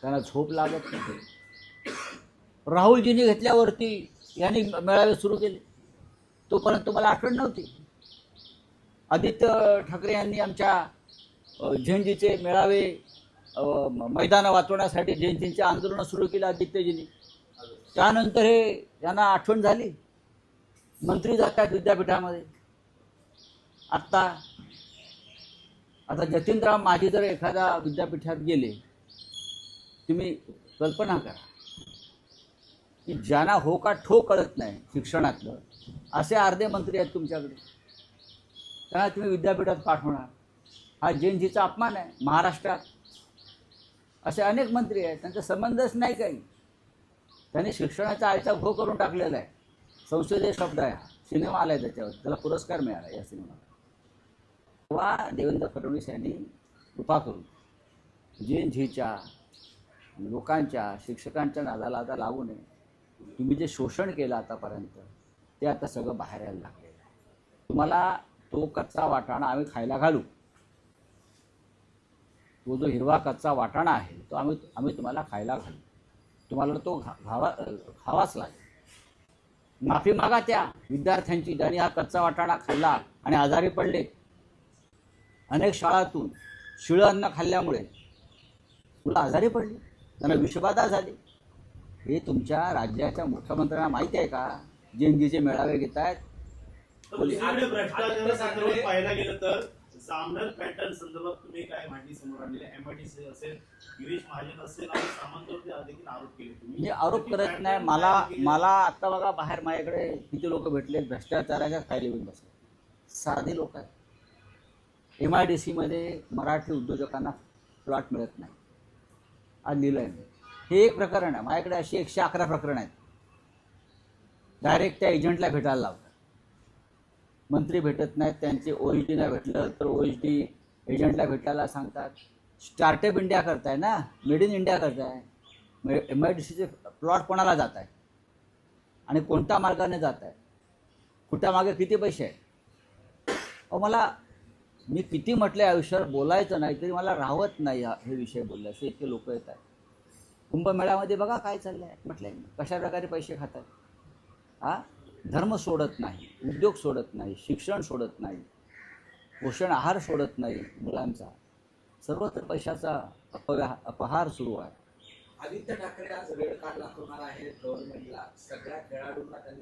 त्यांना झोप लागत नाही. राहुलजींनी घेतल्यावरती यांनी मेळावे सुरू केले, तोपर्यंत मला आठवण नव्हती. आदित्य ठाकरे यांनी आमच्या जयंतीचे मेळावे मैदानं वाचवण्यासाठी जयंतीचे आंदोलनं सुरू केलं आदित्यजींनी. त्यानंतर हे यांना आठवण झाली, मंत्री जातात विद्यापीठामध्ये. आता जतीनराव माझी जर एखाद्या विद्यापीठात गेले, तुम्ही कल्पना करा की ज्यांना हो का ठो कळत नाही शिक्षणातलं, असे अर्धे मंत्री आहेत तुमच्याकडे. त्यांना तुम्ही विद्यापीठात पाठवणार, हा जयंतीचा अपमान आहे. महाराष्ट्रात असे अनेक मंत्री आहेत, त्यांचा संबंधच नाही काही. त्यांनी शिक्षणाचा आयचा भो करून टाकलेला आहे. संसदीय शब्द आहे, सिनेमा आला आहे त्याच्यावर, त्याला पुरस्कार मिळाला या सिनेमाला. तेव्हा देवेंद्र फडणवीस यांनी कृपा करून जयंतीच्या लोकांच्या शिक्षकांच्या नादाला आता लागू नये. तुम्ही जे शोषण केलं आतापर्यंत ते आता सगळं बाहेर यायला लागलेलं आहे. तुम्हाला तो कच्चा वाटाणा आम्ही खायला घालू. तो जो हिरवा कच्चा वाटाणा आहे तो आम्ही तुम्हाला खायला घालू. तुम्हाला तो खावाच लागेल. माफी मागा त्या विद्यार्थ्यांची ज्यांनी हा कच्चा वाटाणा खाल्ला आणि आजारी पडले. अनेक शाळातून शिळं अन्न खाल्ल्यामुळे मुलं आजारी पडली, त्यांना विषबाधा झाली. हे तुमच्या राज्याच्या मुख्यमंत्र्यांना माहिती आहे का? जयंतीचे मेळावे घेत आहेत. भ्रष्टाचारासंदर्भात पाहायला गेलं तर सामनर पॅटर्न संदर्भात तुम्ही काय माहिती समोर आणलेली? एमआयडीसी असेल, गिरीश महाजन असेल आणि सामंतवरती देखील आरोप केले तुम्ही. मी आरोप करत नाही. मला आता बघा बाहेर माझ्याकडे किती लोक भेटले भ्रष्टाचाराच्या खायला येऊन बसले. साधे लोक आहेत. MIDC मध्ये मराठी उद्योजकांना प्लॉट मिळत नाही, आज लिहिलंय मी. हे एक प्रकरण आहे. माझ्याकडे अशी 111 प्रकरण आहेत. डायरेक्ट त्या एजंटला भेटायला लावतात. मंत्री भेटत नाहीत, त्यांचे OSD नाही भेटलं तर OSD एजंटला भेटायला सांगतात. स्टार्टअप इंडिया करताय ना, मेड इन इंडिया करताय. MIDCचे प्लॉट कोणाला जात आहे आणि कोणत्या मार्गाने जात आहे, कुठल्या मागे किती पैसे आहेत? मी किती म्हटलं आयुष्यावर बोलायचं नाही तरी मला राहत नाही हे विषय बोलल्याचे. इतके लोक येत आहेत. कुंभमेळ्यामध्ये बघा काय चाललं आहे, म्हटलंय कशा प्रकारे पैसे खातात. धर्म सोडत नाही, उद्योग सोडत नाही, शिक्षण सोडत नाही, पोषण आहार सोडत नाही मुलांचा. सर्वत्र पैशाचा अपहार सुरू आहे. आदित्य ठाकरे आज रेड कार्ड दाखवणार आहेत गव्हर्नमेंटला. सगळ्या खेळाडूंना त्यांनी